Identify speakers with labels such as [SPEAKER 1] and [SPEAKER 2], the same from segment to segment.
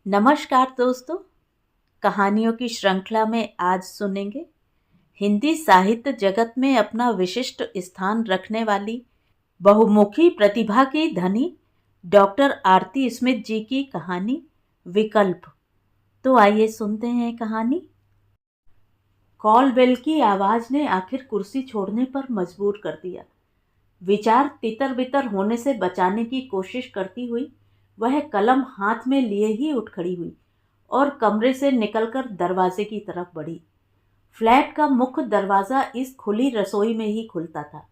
[SPEAKER 1] नमस्कार दोस्तों। कहानियों की श्रृंखला में आज सुनेंगे हिंदी साहित्य जगत में अपना विशिष्ट स्थान रखने वाली बहुमुखी प्रतिभा की धनी डॉक्टर आरती स्मिथ जी की कहानी विकल्प। तो आइए सुनते हैं कहानी। कॉल बेल की आवाज ने आखिर कुर्सी छोड़ने पर मजबूर कर दिया। विचार तितर बितर होने से बचाने की कोशिश करती हुई वह कलम हाथ में लिए ही उठ खड़ी हुई और कमरे से निकलकर दरवाजे की तरफ बढ़ी। फ्लैट का मुख्य दरवाजा इस खुली रसोई में ही खुलता था।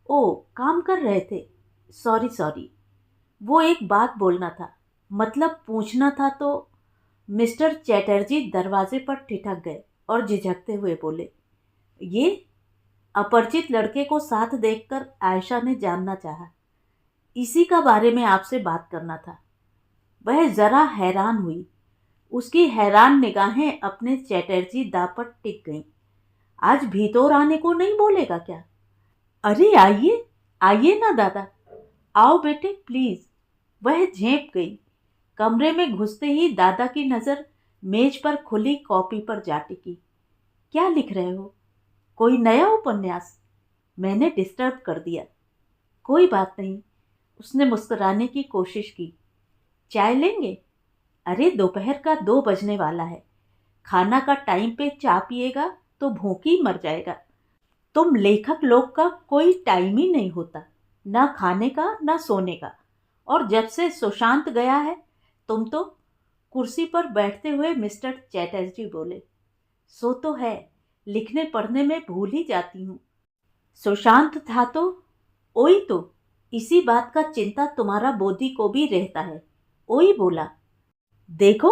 [SPEAKER 1] ओ, काम कर रहे थे। Sorry sorry. वो एक बात बोलना था, मतलब पूछना था। तो मिस्टर चैटर्जी दरवाजे पर ठिठक गए और झिझकते हुए बोले, ये? अपरिचित लड़के को साथ देखकर आयशा ने जानना चाहा। इसी का बारे में आपसे बात करना था। वह जरा हैरान हुई। उसकी हैरान निगाहें अपने चैटर्जी दा पर टिक गईं। आज भीतर आने को नहीं बोलेगा क्या? अरे आइए आइए ना दादा, आओ बेटे प्लीज। वह झेंप गई। कमरे में घुसते ही दादा की नजर मेज पर खुली कॉपी पर जा टिकी। क्या लिख रहे हो? कोई नया उपन्यास? मैंने डिस्टर्ब कर दिया। कोई बात नहीं, उसने मुस्कुराने की कोशिश की। चाय लेंगे? अरे दोपहर का 2 बजने वाला है। खाना का टाइम पे चाय पिएगा तो भूख ही मर जाएगा। तुम लेखक लोग का कोई टाइम ही नहीं होता, ना खाने का ना सोने का। और जब से सुशांत गया है तुम तो। कुर्सी पर बैठते हुए मिस्टर चैटर्जी बोले, सो तो है, लिखने पढ़ने में भूल ही जाती हूँ। सुशांत था तो ओई तो इसी बात का चिंता तुम्हारा बोधी को भी रहता है। ओई बोला, देखो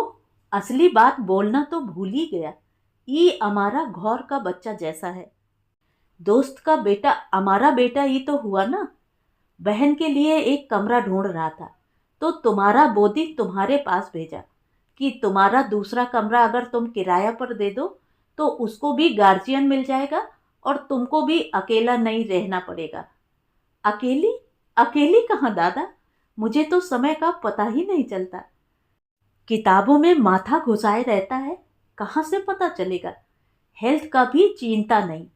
[SPEAKER 1] असली बात बोलना तो भूल ही गया। ये हमारा घौर का बच्चा जैसा है। दोस्त का बेटा हमारा बेटा ही तो हुआ ना। बहन के लिए एक कमरा ढूंढ रहा था तो तुम्हारा बोधी तुम्हारे पास भेजा कि तुम्हारा दूसरा कमरा अगर तुम किराया पर दे दो तो उसको भी गार्जियन मिल जाएगा और तुमको भी अकेला नहीं रहना पड़ेगा। अकेली? अकेली कहाँ दादा? मुझे तो समय का पता ही नहीं चलता। किताबों में माथा घुसाए रहता है, कहाँ से पता चलेगा? हेल्थ का भी चिंता नहीं।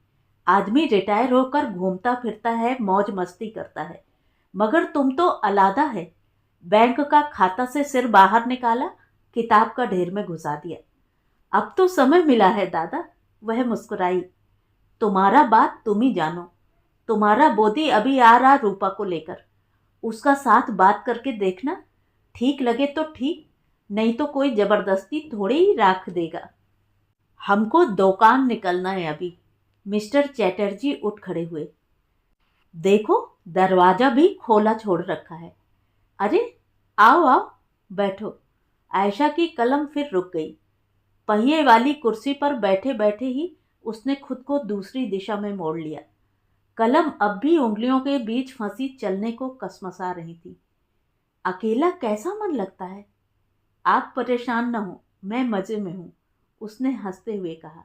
[SPEAKER 1] आदमी रिटायर होकर घूमता फिरता है, मौज मस्ती करता है। मगर तुम तो अलादा है। बैंक का खाता से सिर बाहर निकाला, किताब का ढेर में घुसा दिया। अब तो समय मिला है दादा। वह मुस्कुराई। तुम्हारा बात तुम ही जानो। तुम्हारा बोधी अभी आ रहा रूपा को लेकर। उसका साथ बात करके देखना, ठीक लगे तो ठीक, नहीं तो कोई जबरदस्ती थोड़ी ही राख देगा। हमको दुकान निकलना है अभी। मिस्टर चैटर्जी उठ खड़े हुए। देखो दरवाजा भी खोला छोड़ रखा है। अरे आओ आओ, बैठो। आयशा की कलम फिर रुक गई। पहिए वाली कुर्सी पर बैठे बैठे ही उसने खुद को दूसरी दिशा में मोड़ लिया। कलम अब भी उंगलियों के बीच फंसी चलने को कसमसा रही थी। अकेला कैसा मन लगता है? आप परेशान न हो, मैं मजे में हूं, उसने हंसते हुए कहा।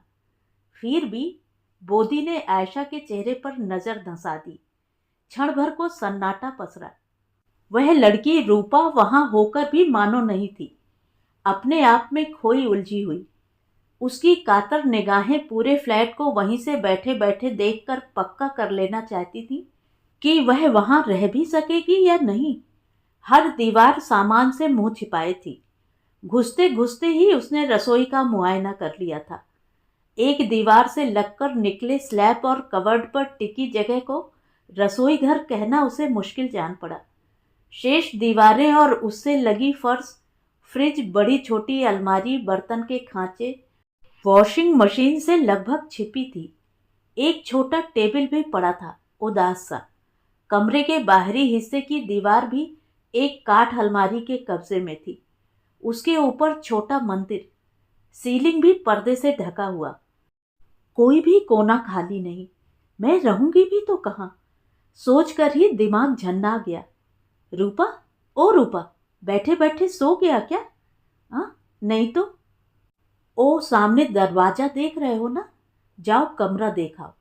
[SPEAKER 1] फिर भी बोधी ने आयशा के चेहरे पर नजर धंसा दी। क्षण भर को सन्नाटा पसरा। वह लड़की रूपा वहां होकर भी मानो नहीं थी, अपने आप में खोई उलझी हुई। उसकी कातर निगाहें पूरे फ्लैट को वहीं से बैठे बैठे देखकर पक्का कर लेना चाहती थी कि वह वहां रह भी सकेगी या नहीं। हर दीवार सामान से मुंह छिपाए थी। घुसते घुसते ही उसने रसोई का मुआयना कर लिया था। एक दीवार से लगकर निकले स्लैब और कवर्ड पर टिकी जगह को रसोई घर कहना उसे मुश्किल जान पड़ा। शेष दीवारें और उससे लगी फर्श, फ्रिज, बड़ी छोटी अलमारी, बर्तन के खांचे, वॉशिंग मशीन से लगभग छिपी थी। एक छोटा टेबल भी पड़ा था, उदास सा। कमरे के बाहरी हिस्से की दीवार भी एक काठ अलमारी के कब्जे में थी। उसके ऊपर छोटा मंदिर, सीलिंग भी पर्दे से ढका हुआ। कोई भी कोना खाली नहीं। मैं रहूंगी भी तो कहाँ? सोचकर ही दिमाग झन्ना गया। रूपा, ओ रूपा, बैठे बैठे सो गया क्या? हाँ, नहीं तो। ओ सामने दरवाजा देख रहे हो ना, जाओ कमरा देखाओ,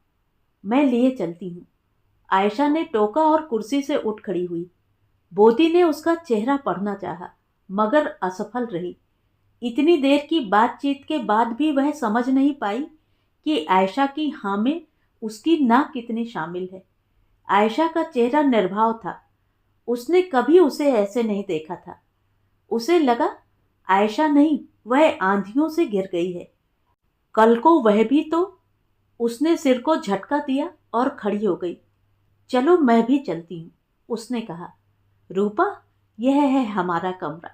[SPEAKER 1] मैं लिए चलती हूँ। आयशा ने टोका और कुर्सी से उठ खड़ी हुई। बोधी ने उसका चेहरा पढ़ना चाहा, मगर असफल रही। इतनी देर की बातचीत के बाद भी वह समझ नहीं पाई कि आयशा की हाँ में उसकी ना कितनी शामिल है। आयशा का चेहरा निर्भाव था। उसने कभी उसे ऐसे नहीं देखा था। उसे लगा आयशा नहीं, वह आंधियों से गिर गई है। कल को वह भी तो। उसने सिर को झटका दिया और खड़ी हो गई। चलो मैं भी चलती हूँ, उसने कहा। रूपा, यह है हमारा कमरा,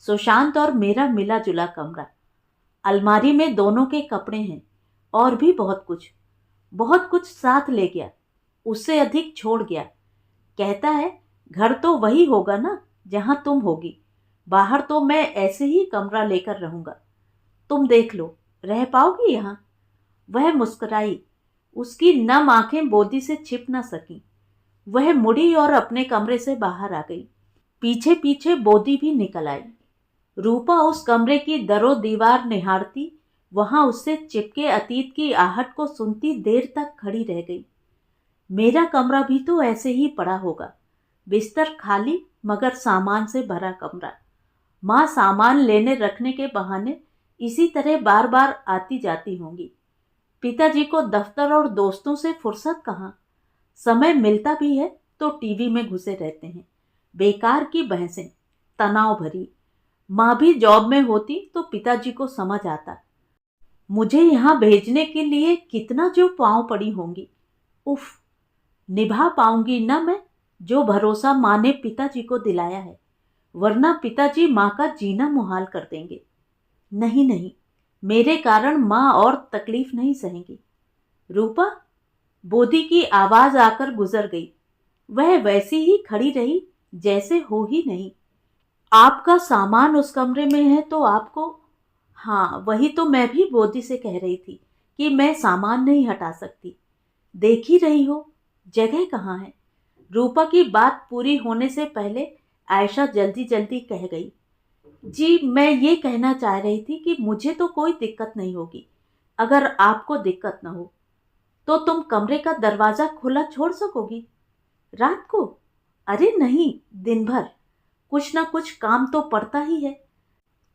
[SPEAKER 1] सुशांत और मेरा मिला जुला कमरा। अलमारी में दोनों के कपड़े हैं और भी बहुत कुछ साथ ले गया, उससे अधिक छोड़ गया। कहता है घर तो वही होगा ना जहां तुम होगी, बाहर तो मैं ऐसे ही कमरा लेकर रहूंगा। तुम देख लो, रह पाओगी यहाँ? वह मुस्कुराई। उसकी नम आंखें बोदी से छिप न सकी। वह मुड़ी और अपने कमरे से बाहर आ गई। पीछे पीछे बोदी भी निकल आई। रूपा उस कमरे की दरो दीवार निहारती, वहां उससे चिपके अतीत की आहट को सुनती देर तक खड़ी रह गई। मेरा कमरा भी तो ऐसे ही पड़ा होगा, बिस्तर खाली मगर सामान से भरा कमरा। माँ सामान लेने रखने के बहाने इसी तरह बार बार आती जाती होंगी। पिताजी को दफ्तर और दोस्तों से फुर्सत कहाँ। समय मिलता भी है तो टीवी में घुसे रहते हैं। बेकार की बहसें, तनाव भरी। माँ भी जॉब में होती तो पिताजी को समझ आता। मुझे यहाँ भेजने के लिए कितना जो पाँव पड़ी होंगी। उफ, निभा पाऊंगी न मैं जो भरोसा माँ ने पिताजी को दिलाया है, वरना पिताजी माँ का जीना मुहाल कर देंगे। नहीं नहीं, मेरे कारण माँ और तकलीफ नहीं सहेंगी। रूपा, बोदी की आवाज आकर गुजर गई। वह वैसी ही खड़ी रही जैसे हो ही नहीं। आपका सामान उस कमरे में है तो आपको। हाँ, वही तो मैं भी बोदी से कह रही थी कि मैं सामान नहीं हटा सकती। देख ही रही हो जगह कहाँ है। रूपा की बात पूरी होने से पहले आयशा जल्दी जल्दी कह गई। जी, मैं ये कहना चाह रही थी कि मुझे तो कोई दिक्कत नहीं होगी। अगर आपको दिक्कत न हो तो तुम कमरे का दरवाजा खुला छोड़ सकोगी रात को? अरे नहीं, दिन भर कुछ ना कुछ काम तो पड़ता ही है।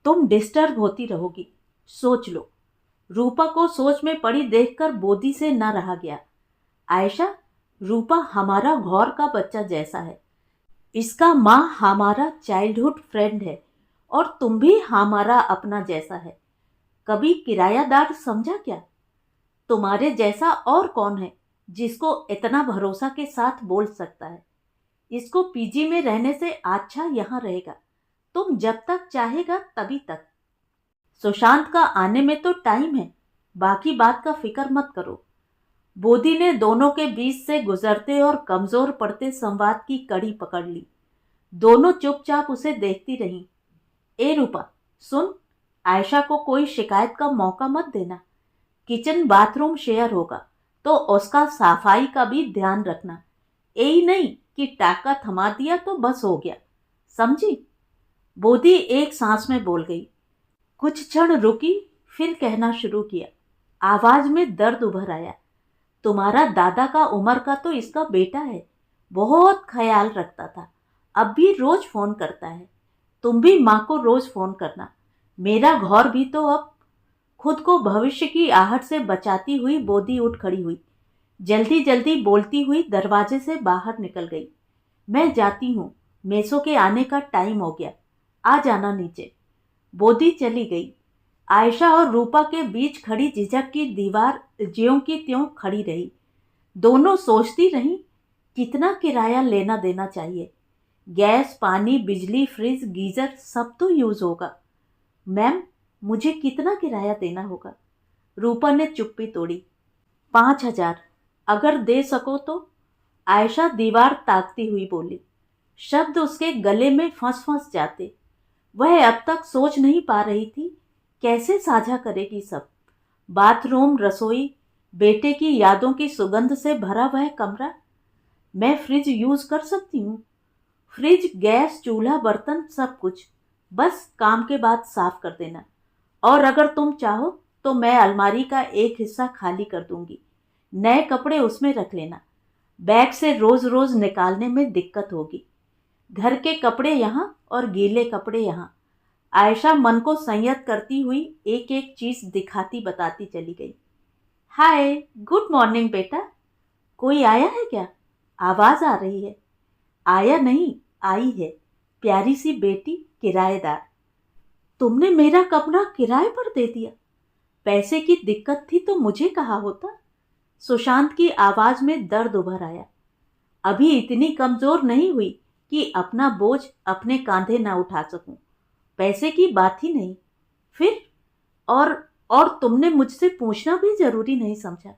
[SPEAKER 1] तुम डिस्टर्ब होती रहोगी, सोच लो। रूपा को सोच में पड़ी देखकर बोदी से न रहा गया। आयशा, रूपा हमारा घौर का बच्चा जैसा है। इसका माँ हमारा चाइल्डहुड फ्रेंड है और तुम भी हमारा अपना जैसा है। कभी किरायादार समझा क्या? तुम्हारे जैसा और कौन है जिसको इतना भरोसा के साथ बोल सकता है? इसको पीजी में रहने से अच्छा यहाँ रहेगा। तुम जब तक चाहेगा तभी तक। सुशांत का आने में तो टाइम है, बाकी बात का फिक्र मत करो। बोदी ने दोनों के बीच से गुजरते और कमजोर पड़ते संवाद की कड़ी पकड़ ली। दोनों चुपचाप उसे देखती रहीं। ए रूपा, सुन, आयशा को कोई शिकायत का मौका मत देना। किचन बाथरूम शेयर होगा तो उसका सफाई का भी ध्यान रखना। यही नहीं कि टाका थमा दिया तो बस हो गया, समझी? बोधी एक सांस में बोल गई। कुछ क्षण रुकी, फिर कहना शुरू किया। आवाज में दर्द उभर आया। तुम्हारा दादा का उम्र का तो इसका बेटा है, बहुत ख्याल रखता था, अब भी रोज फोन करता है। तुम भी माँ को रोज फोन करना। मेरा घौर भी तो अब। खुद को भविष्य की आहट से बचाती हुई बोधी उठ खड़ी हुई। जल्दी जल्दी बोलती हुई दरवाजे से बाहर निकल गई। मैं जाती हूँ, मेसो के आने का टाइम हो गया, आ जाना नीचे। बोधी चली गई। आयशा और रूपा के बीच खड़ी झिझक की दीवार ज्यों की त्यों खड़ी रही। दोनों सोचती रहीं कितना किराया लेना देना चाहिए। गैस, पानी, बिजली, फ्रिज, गीजर सब तो यूज होगा। मैम, मुझे कितना किराया देना होगा? रूपा ने चुप्पी तोड़ी। 5,000 अगर दे सको तो। आयशा दीवार ताकती हुई बोली। शब्द उसके गले में फंस फंस जाते। वह अब तक सोच नहीं पा रही थी कैसे साझा करेगी सब। बाथरूम, रसोई, बेटे की यादों की सुगंध से भरा वह कमरा। मैं फ्रिज यूज कर सकती हूँ। फ्रिज, गैस, चूल्हा, बर्तन सब कुछ, बस काम के बाद साफ कर देना। और अगर तुम चाहो तो मैं अलमारी का एक हिस्सा खाली कर दूंगी। नए कपड़े उसमें रख लेना। बैग से रोज रोज निकालने में दिक्कत होगी। घर के कपड़े यहाँ और गीले कपड़े यहाँ। आयशा मन को संयत करती हुई एक एक चीज दिखाती बताती चली गई। हाय, गुड मॉर्निंग बेटा। कोई आया है क्या? आवाज आ रही है। आया नहीं, आई है, प्यारी सी बेटी, किराएदार। तुमने मेरा कमरा किराए पर दे दिया? पैसे की दिक्कत थी तो मुझे कहा होता। सुशांत की आवाज में दर्द उभर आया। अभी इतनी कमजोर नहीं हुई कि अपना बोझ अपने कांधे ना उठा सकूं। पैसे की बात ही नहीं। फिर और तुमने मुझसे पूछना भी जरूरी नहीं समझा।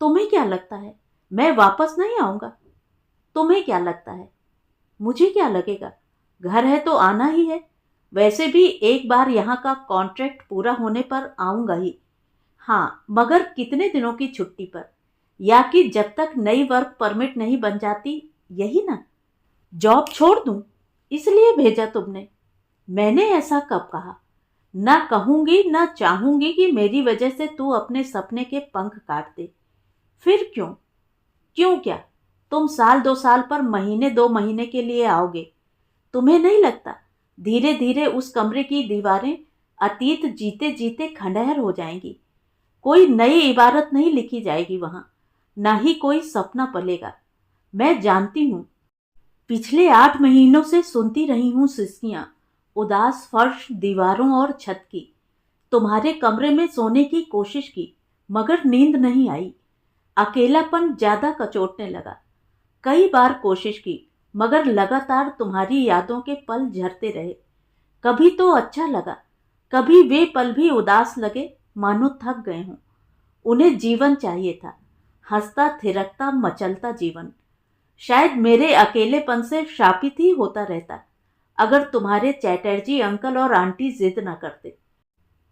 [SPEAKER 1] तुम्हें क्या लगता है मैं वापस नहीं आऊंगा? तुम्हें क्या लगता है? मुझे क्या लगेगा? घर है तो आना ही है। वैसे भी एक बार यहाँ का कॉन्ट्रैक्ट पूरा होने पर आऊंगा ही। हाँ, मगर कितने दिनों की छुट्टी पर? या कि जब तक नई वर्क परमिट नहीं बन जाती, यही ना? जॉब छोड़ दूं इसलिए भेजा तुमने? मैंने ऐसा कब कहा? ना कहूंगी ना चाहूंगी कि मेरी वजह से तू अपने सपने के पंख काट दे। फिर क्यों? क्यों क्या? तुम साल 2 साल पर महीने 2 महीने के लिए आओगे। तुम्हें नहीं लगता धीरे धीरे उस कमरे की दीवारें अतीत जीते जीते खंडहर हो जाएंगी? कोई नई इबारत नहीं लिखी जाएगी वहां, ना ही कोई सपना पलेगा। मैं जानती हूं। पिछले 8 महीनों से सुनती रही हूं सिसकियां, उदास फर्श, दीवारों और छत की। तुम्हारे कमरे में सोने की कोशिश की, मगर नींद नहीं आई। अकेलापन ज्यादा कचोटने लगा। कई बार कोशिश की, मगर लगातार तुम्हारी यादों के पल झरते रहे। कभी तो अच्छा लगा, कभी वे पल भी उदास लगे, मानो थक गए हों। उन्हें जीवन चाहिए था, हंसता थिरकता मचलता जीवन। शायद मेरे अकेलेपन से शापित ही होता रहता अगर तुम्हारे चैटर्जी अंकल और आंटी जिद न करते।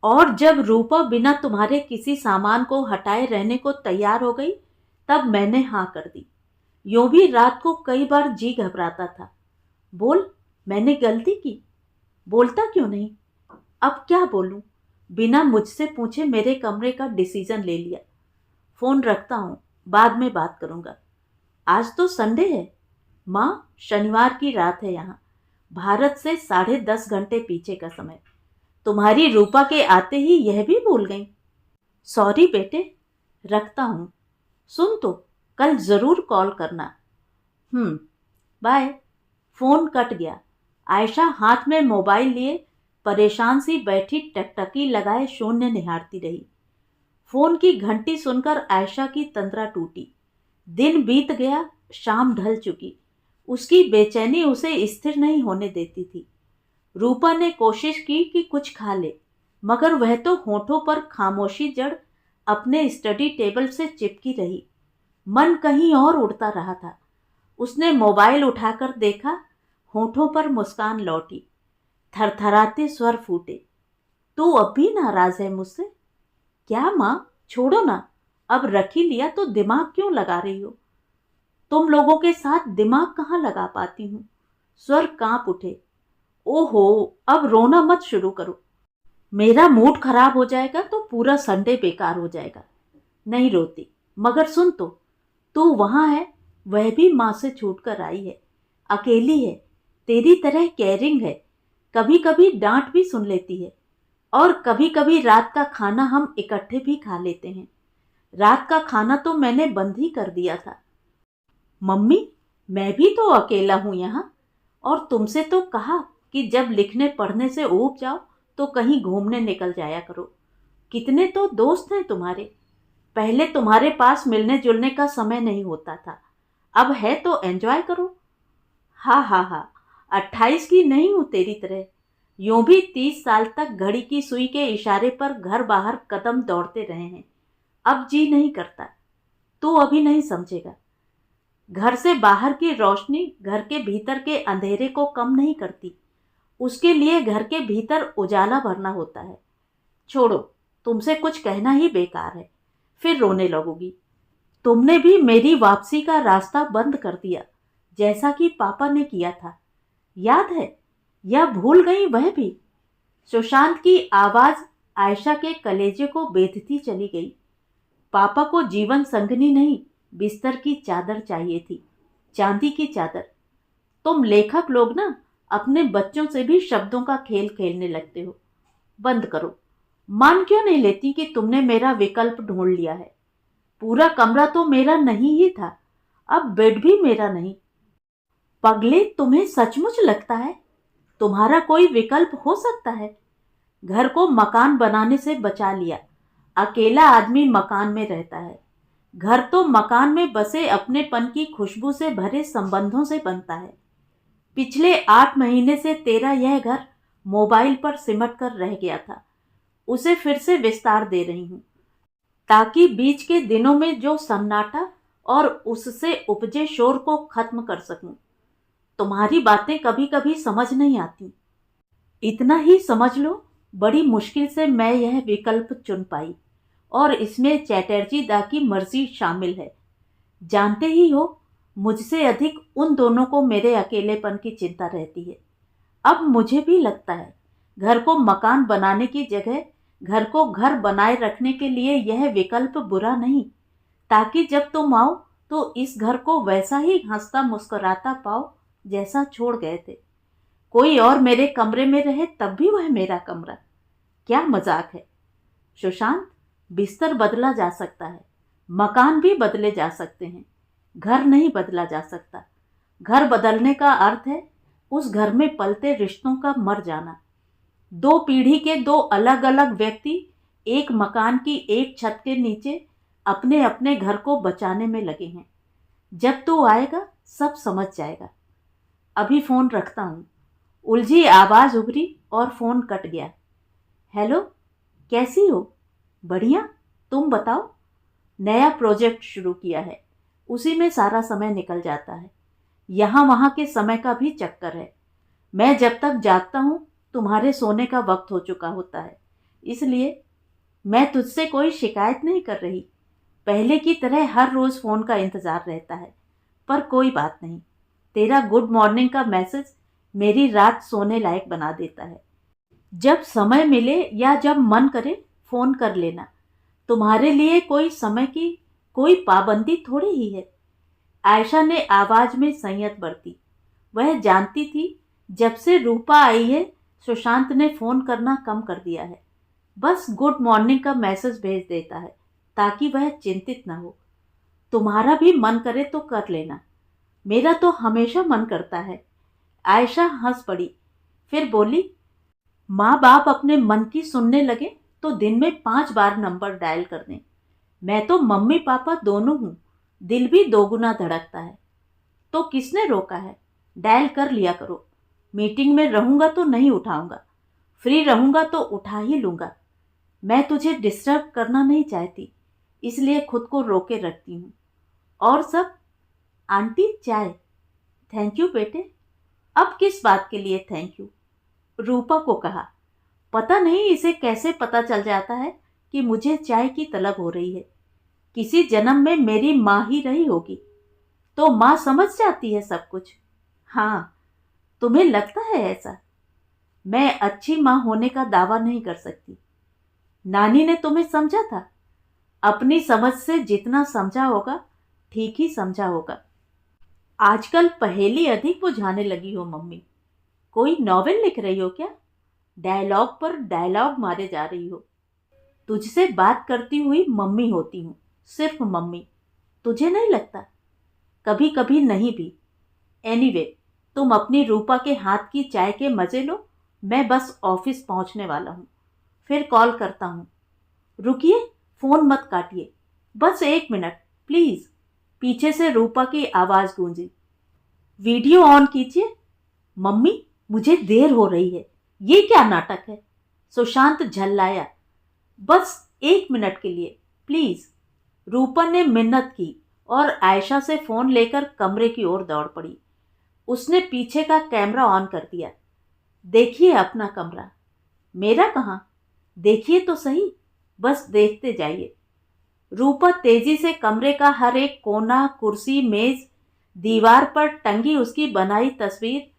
[SPEAKER 1] और जब रूपा बिना तुम्हारे किसी सामान को हटाए रहने को तैयार हो गई, तब मैंने हाँ कर दी। यूं भी रात को कई बार जी घबराता था। बोल, मैंने गलती की? बोलता क्यों नहीं? अब क्या बोलूं? बिना मुझसे पूछे मेरे कमरे का डिसीजन ले लिया। फोन रखता हूं, बाद में बात करूंगा। आज तो संडे है माँ, शनिवार की रात है यहाँ। भारत से 10:30 घंटे पीछे का समय। तुम्हारी रूपा के आते ही यह भी भूल गई। सॉरी बेटे, रखता हूं। सुन तो, कल जरूर कॉल करना। बाय। फोन कट गया। आयशा हाथ में मोबाइल लिए परेशान सी बैठी टकटकी लगाए शून्य निहारती रही। फोन की घंटी सुनकर आयशा की तंद्रा टूटी। दिन बीत गया, शाम ढल चुकी। उसकी बेचैनी उसे स्थिर नहीं होने देती थी। रूपा ने कोशिश की कि कुछ खा ले, मगर वह तो होठों पर खामोशी जड़ अपने स्टडी टेबल से चिपकी रही। मन कहीं और उड़ता रहा था। उसने मोबाइल उठाकर देखा, होठों पर मुस्कान लौटी। थरथराते स्वर फूटे। तू अब भी नाराज है मुझसे? क्या माँ, छोड़ो ना। अब रख ही लिया तो दिमाग क्यों लगा रही हो? तुम लोगों के साथ दिमाग कहाँ लगा पाती हूँ। स्वर कांप उठे। ओहो, अब रोना मत शुरू करो। मेरा मूड खराब हो जाएगा तो पूरा संडे बेकार हो जाएगा। नहीं रोती, मगर सुन तो, तू वहां है, वह भी माँ से छूट कर आई है, अकेली है, तेरी तरह केयरिंग है। कभी कभी डांट भी सुन लेती है, और कभी कभी रात का खाना हम इकट्ठे भी खा लेते हैं। रात का खाना तो मैंने बंद ही कर दिया था। मम्मी, मैं भी तो अकेला हूं यहाँ, और तुमसे तो कहा कि जब लिखने पढ़ने से ऊब जाओ तो कहीं घूमने निकल जाया करो। कितने तो दोस्त हैं तुम्हारे। पहले तुम्हारे पास मिलने जुलने का समय नहीं होता था, अब है तो एंजॉय करो। हाँ हाँ हाँ, 28 की नहीं हूं तेरी तरह। यूं भी 30 साल तक घड़ी की सुई के इशारे पर घर बाहर कदम दौड़ते रहे हैं। अब जी नहीं करता। तू अभी नहीं समझेगा। घर से बाहर की रोशनी घर के भीतर के अंधेरे को कम नहीं करती। उसके लिए घर के भीतर उजाला भरना होता है। छोड़ो, तुमसे कुछ कहना ही बेकार है, फिर रोने लगोगी। तुमने भी मेरी वापसी का रास्ता बंद कर दिया, जैसा कि पापा ने किया था। याद है, या भूल गई वह भी? सुशांत की आवाज आयशा के कलेजे को बेधती चली गई। पापा को जीवन संगनी नहीं, बिस्तर की चादर चाहिए थी, चांदी की चादर। तुम लेखक लोग ना अपने बच्चों से भी शब्दों का खेल खेलने लगते हो। बंद करो। मान क्यों नहीं लेती कि तुमने मेरा विकल्प ढूंढ लिया है? पूरा कमरा तो मेरा नहीं ही था, अब बेड भी मेरा नहीं। पगले, तुम्हें सचमुच लगता है तुम्हारा कोई विकल्प हो सकता है? घर को मकान बनाने से बचा लिया। अकेला आदमी मकान में रहता है। घर तो मकान में बसे अपनेपन की खुशबू से भरे संबंधों से बनता है। पिछले 8 महीने से तेरा यह घर मोबाइल पर सिमट कर रह गया था। उसे फिर से विस्तार दे रही हूं, ताकि बीच के दिनों में जो सन्नाटा और उससे उपजे शोर को खत्म कर सकूं। तुम्हारी बातें कभी कभी समझ नहीं आती। इतना ही समझ लो, बड़ी मुश्किल से मैं यह विकल्प चुन पाई, और इसमें चैटर्जी दा की मर्जी शामिल है। जानते ही हो, मुझसे अधिक उन दोनों को मेरे अकेलेपन की चिंता रहती है। अब मुझे भी लगता है घर को मकान बनाने की जगह घर को घर बनाए रखने के लिए यह विकल्प बुरा नहीं, ताकि जब तुम आओ तो इस घर को वैसा ही हंसता मुस्कुराता पाओ जैसा छोड़ गए थे। कोई और मेरे कमरे में रहे तब भी वह मेरा कमरा। क्या मजाक है सुशांत। बिस्तर बदला जा सकता है, मकान भी बदले जा सकते हैं, घर नहीं बदला जा सकता। घर बदलने का अर्थ है उस घर में पलते रिश्तों का मर जाना। 2 पीढ़ी के 2 अलग अलग व्यक्ति एक मकान की एक छत के नीचे अपने अपने घर को बचाने में लगे हैं। जब तू आएगा सब समझ जाएगा। अभी फोन रखता हूँ। उलझी आवाज उभरी और फोन कट गया। हेलो, कैसी हो? बढ़िया, तुम बताओ। नया प्रोजेक्ट शुरू किया है, उसी में सारा समय निकल जाता है। यहाँ वहाँ के समय का भी चक्कर है। मैं जब तक जागता हूँ तुम्हारे सोने का वक्त हो चुका होता है, इसलिए मैं तुझसे कोई शिकायत नहीं कर रही। पहले की तरह हर रोज फोन का इंतजार रहता है, पर कोई बात नहीं। तेरा गुड मॉर्निंग का मैसेज मेरी रात सोने लायक बना देता है। जब समय मिले या जब मन करे फोन कर लेना। तुम्हारे लिए कोई समय की कोई पाबंदी थोड़ी ही है। आयशा ने आवाज में संयत बरती। वह जानती थी जब से रूपा आई है सुशांत ने फोन करना कम कर दिया है। बस गुड मॉर्निंग का मैसेज भेज देता है ताकि वह चिंतित न हो। तुम्हारा भी मन करे तो कर लेना, मेरा तो हमेशा मन करता है। आयशा हंस पड़ी, फिर बोली, माँ बाप अपने मन की सुनने लगे तो दिन में 5 बार नंबर डायल कर दें। मैं तो मम्मी पापा दोनों हूँ, दिल भी दोगुना धड़कता है। तो किसने रोका है? डायल कर लिया करो। मीटिंग में रहूंगा तो नहीं उठाऊंगा, फ्री रहूंगा तो उठा ही लूंगा। मैं तुझे डिस्टर्ब करना नहीं चाहती, इसलिए खुद को रोके रखती हूँ। और सब? आंटी चाय। थैंक यू बेटे। अब किस बात के लिए थैंक यू? रूपा को कहा। पता नहीं इसे कैसे पता चल जाता है कि मुझे चाय की तलब हो रही है। किसी जन्म में मेरी माँ ही रही होगी, तो माँ समझ जाती है सब कुछ। हाँ, तुम्हें लगता है ऐसा? मैं अच्छी माँ होने का दावा नहीं कर सकती। नानी ने तुम्हें समझा था। अपनी समझ से जितना समझा होगा ठीक ही समझा होगा। आजकल पहेली अधिक बुझाने लगी हो मम्मी। कोई नॉवेल लिख रही हो क्या? डायलॉग पर डायलॉग मारे जा रही हो। तुझसे बात करती हुई मम्मी होती हूँ, सिर्फ मम्मी। तुझे नहीं लगता? कभी कभी नहीं भी। एनीवे, तुम अपनी रूपा के हाथ की चाय के मजे लो। मैं बस ऑफिस पहुंचने वाला हूँ, फिर कॉल करता हूँ। रुकिए, फोन मत काटिए, बस 1 मिनट प्लीज। पीछे से रूपा की आवाज गूंजी। वीडियो ऑन कीजिए। मम्मी, मुझे देर हो रही है। ये क्या नाटक है? सुशांत झल्लाया। बस 1 मिनट के लिए प्लीज। रूपा ने मिन्नत की और आयशा से फोन लेकर कमरे की ओर दौड़ पड़ी। उसने पीछे का कैमरा ऑन कर दिया। देखिए अपना कमरा। मेरा कहाँ? देखिए तो सही, बस देखते जाइए। रूपा तेजी से कमरे का हर एक कोना, कुर्सी, मेज, दीवार पर टंगी उसकी बनाई तस्वीर,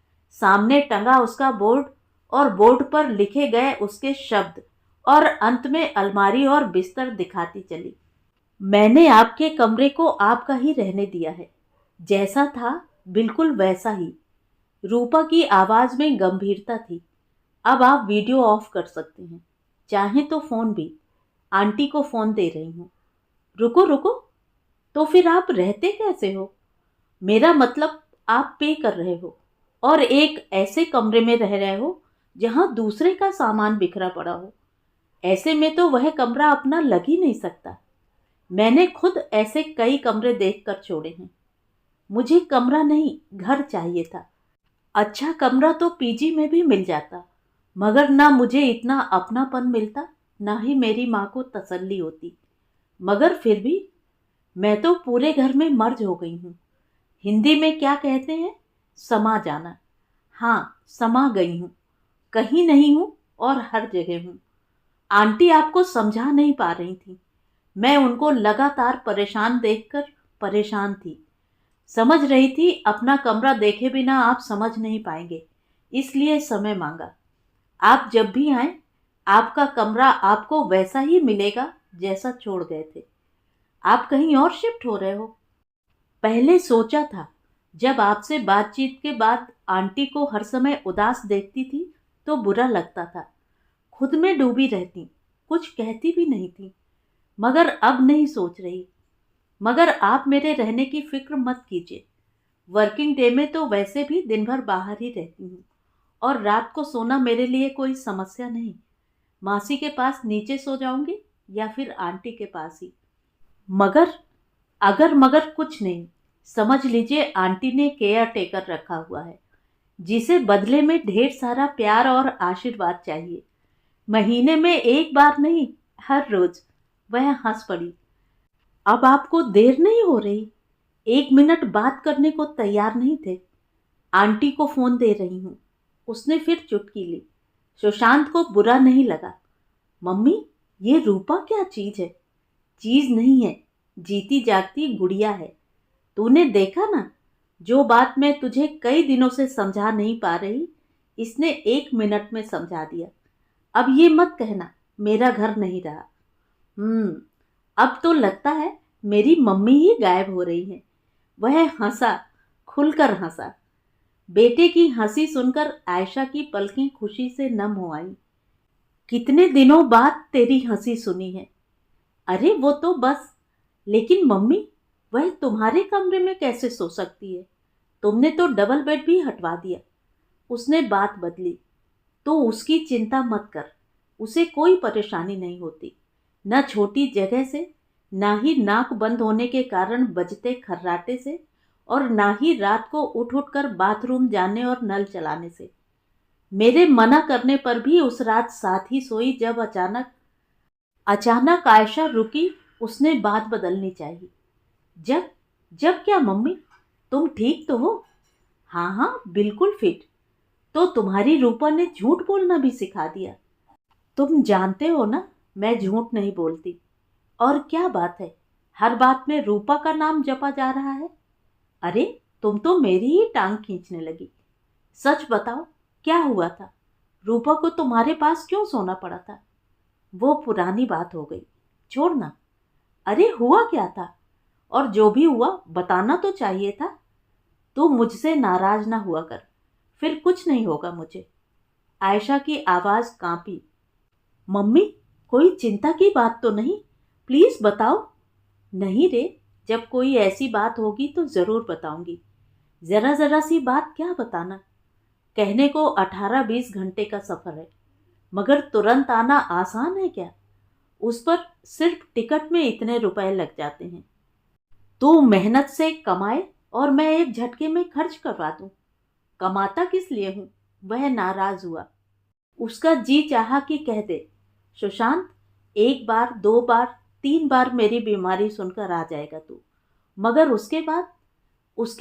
[SPEAKER 1] सामने टंगा उसका बोर्ड और बोर्ड पर लिखे गए उसके शब्द, और अंत में अलमारी और बिस्तर दिखाती चली। मैंने आपके कमरे को आपका ही रहने दिया है, जैसा था बिल्कुल वैसा ही। रूपा की आवाज में गंभीरता थी। अब आप वीडियो ऑफ कर सकते हैं, चाहें तो फोन भी। आंटी को फोन दे रही हूँ। रुको रुको, तो फिर आप रहते कैसे हो? मेरा मतलब, आप पे कर रहे हो और एक ऐसे कमरे में रह रहे हो जहां दूसरे का सामान बिखरा पड़ा हो। ऐसे में तो वह कमरा अपना लग ही नहीं सकता। मैंने खुद ऐसे कई कमरे देखकर छोड़े हैं। मुझे कमरा नहीं, घर चाहिए था। अच्छा कमरा तो पीजी में भी मिल जाता, मगर ना मुझे इतना अपनापन मिलता, ना ही मेरी माँ को तसल्ली होती। मगर फिर भी मैं तो पूरे घर में मर्ज हो गई हूँ। हिंदी में क्या कहते हैं, समा जाना। हाँ, समा गई हूँ। कहीं नहीं हूँ और हर जगह हूँ। आंटी आपको समझा नहीं पा रही थी। मैं उनको लगातार परेशान देखकर परेशान थी। समझ रही थी अपना कमरा देखे बिना आप समझ नहीं पाएंगे, इसलिए समय मांगा। आप जब भी आए, आपका कमरा आपको वैसा ही मिलेगा जैसा छोड़ गए थे। आप कहीं और शिफ्ट हो रहे हो? पहले सोचा था, जब आपसे बातचीत के बाद आंटी को हर समय उदास देखती थी तो बुरा लगता था। खुद में डूबी रहती, कुछ कहती भी नहीं थी। मगर अब नहीं सोच रही। मगर आप मेरे रहने की फिक्र मत कीजिए। वर्किंग डे में तो वैसे भी दिन भर बाहर ही रहती हूँ और रात को सोना मेरे लिए कोई समस्या नहीं। मासी के पास नीचे सो जाऊंगी या फिर आंटी के पास ही। मगर अगर मगर कुछ नहीं। समझ लीजिए आंटी ने केयर टेकर रखा हुआ है, जिसे बदले में ढेर सारा प्यार और आशीर्वाद चाहिए। महीने में एक बार नहीं, हर रोज। वह हंस पड़ी। अब आपको देर नहीं हो रही? 1 मिनट बात करने को तैयार नहीं थे? आंटी को फोन दे रही हूँ। उसने फिर चुटकी ली। सुशांत को बुरा नहीं लगा। मम्मी, ये रूपा क्या चीज है? चीज नहीं है, जीती जागती गुड़िया है। तूने देखा ना, जो बात मैं तुझे कई दिनों से समझा नहीं पा रही, इसने 1 मिनट में समझा दिया। अब ये मत कहना मेरा घर नहीं रहा। अब तो लगता है मेरी मम्मी ही गायब हो रही है। वह हंसा, खुलकर हंसा। बेटे की हंसी सुनकर आयशा की पलकें खुशी से नम हो आई। कितने दिनों बाद तेरी हंसी सुनी है। अरे वो तो बस, लेकिन मम्मी, वह तुम्हारे कमरे में कैसे सो सकती है? तुमने तो डबल बेड भी हटवा दिया। उसने बात बदली। तो उसकी चिंता मत कर, उसे कोई परेशानी नहीं होती। न छोटी जगह से, ना ही नाक बंद होने के कारण बजते खर्राटे से, और ना ही रात को उठ उठ कर बाथरूम जाने और नल चलाने से। मेरे मना करने पर भी उस रात साथ ही सोई। जब अचानक अचानक आयशा रुकी। उसने बात बदलनी चाहिए। जब जब क्या मम्मी? तुम ठीक तो हो? हाँ हाँ, बिल्कुल फिट। तो तुम्हारी रूपा ने झूठ बोलना भी सिखा दिया। तुम जानते हो ना, मैं झूठ नहीं बोलती। और क्या बात है, हर बात में रूपा का नाम जपा जा रहा है? अरे, तुम तो मेरी ही टांग खींचने लगी। सच बताओ, क्या हुआ था? रूपा को तुम्हारे पास क्यों सोना पड़ा था? वो पुरानी बात हो गई, छोड़ना। अरे, हुआ क्या था? और जो भी हुआ बताना तो चाहिए था। तू मुझसे नाराज ना हुआ कर, फिर कुछ नहीं होगा मुझे। आयशा की आवाज कांपी। मम्मी, कोई चिंता की बात तो नहीं? प्लीज बताओ। नहीं रे, जब कोई ऐसी बात होगी तो जरूर बताऊंगी। जरा जरा सी बात क्या बताना? कहने को 18-20 घंटे का सफर है, मगर तुरंत आना आसान है क्या? उस पर सिर्फ टिकट में इतने रुपए लग जाते हैं। तू मेहनत से कमाए और मैं एक झटके में खर्च करवा दूं। कमाता किस लिए हूं? वह नाराज हुआ। उसका जी चाहा कि कह दे, सुशांत, 1 बार, 2 बार, 3 बार मेरी बीमारी सुनकर आ जाएगा तू। मगर उसके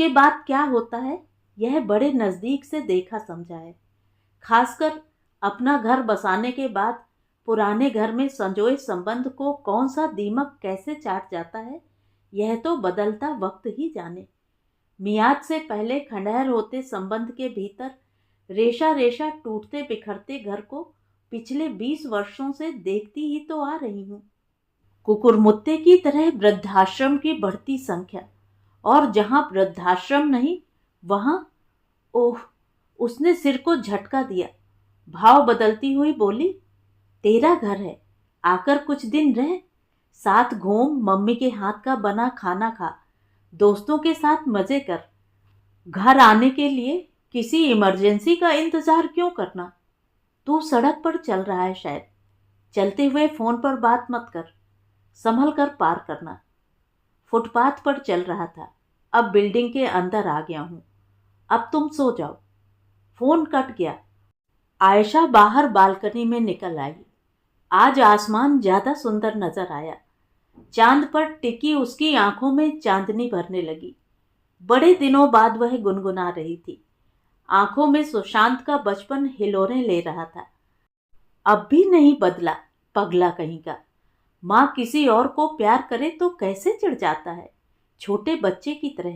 [SPEAKER 1] बाद क्या होता है, यह बड़े नज़दीक से देखा समझा है। खासकर अपना घर बसाने के बाद पुराने घर में संजोए संबंध को कौन सा दीमक कैसे चाट जाता है, यह तो बदलता वक्त ही जाने। मियाद से पहले खंडहर होते संबंध के भीतर रेशा रेशा टूटते बिखरते घर को पिछले 20 वर्षों से देखती ही तो आ रही हूँ। कुकुरमुत्ते की तरह वृद्धाश्रम की बढ़ती संख्या, और जहाँ वृद्धाश्रम नहीं, वहाँ, ओह, उसने सिर को झटका दिया। भाव बदलती हुई बोली, तेरा घर है, आकर कुछ दिन रह, साथ घूम, मम्मी के हाथ का बना खाना खा, दोस्तों के साथ मजे कर। घर आने के लिए किसी इमरजेंसी का इंतजार क्यों करना? तू सड़क पर चल रहा है शायद, चलते हुए फोन पर बात मत कर, संभल कर पार करना। फुटपाथ पर चल रहा था, अब बिल्डिंग के अंदर आ गया हूं, अब तुम सो जाओ। फोन कट गया। आयशा बाहर बालकनी में निकल आई। आज आसमान ज्यादा सुंदर नजर आया। चांद पर टिकी उसकी आंखों में चांदनी भरने लगी। बड़े दिनों बाद वह गुनगुना रही थी। आंखों में सुशांत का बचपन हिलोरे ले रहा था। अब भी नहीं बदला, पगला कहीं का। माँ किसी और को प्यार करे तो कैसे चिढ़ जाता है, छोटे बच्चे की तरह।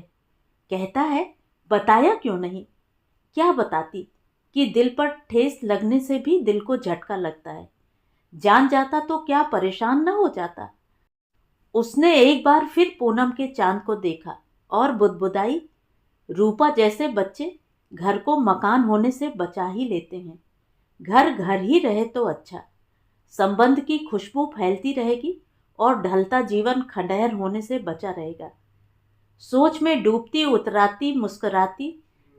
[SPEAKER 1] कहता है बताया क्यों नहीं? क्या बताती कि दिल पर ठेस लगने से भी दिल को झटका लगता है। जान जाता तो क्या परेशान न हो जाता। उसने एक बार फिर पूनम के चांद को देखा और बुदबुदाई, रूपा जैसे बच्चे घर को मकान होने से बचा ही लेते हैं। घर घर ही रहे तो अच्छा, संबंध की खुशबू फैलती रहेगी और ढलता जीवन खंडहर होने से बचा रहेगा। सोच में डूबती उतराती मुस्कुराती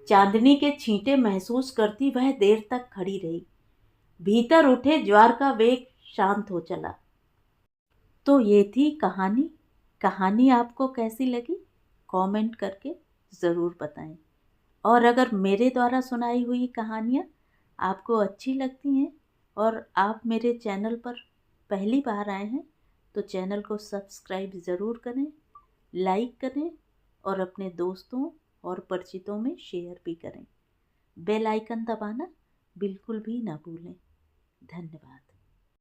[SPEAKER 1] चांदनी के छींटे महसूस करती वह देर तक खड़ी रही। भीतर उठे ज्वार का वेग शांत हो चला। तो ये थी कहानी। कहानी आपको कैसी लगी कमेंट करके ज़रूर बताएं। और अगर मेरे द्वारा सुनाई हुई कहानियाँ आपको अच्छी लगती हैं और आप मेरे चैनल पर पहली बार आए हैं तो चैनल को सब्सक्राइब ज़रूर करें, लाइक करें और अपने दोस्तों और परिचितों में शेयर भी करें। बेल आइकन दबाना बिल्कुल भी ना भूलें। धन्यवाद।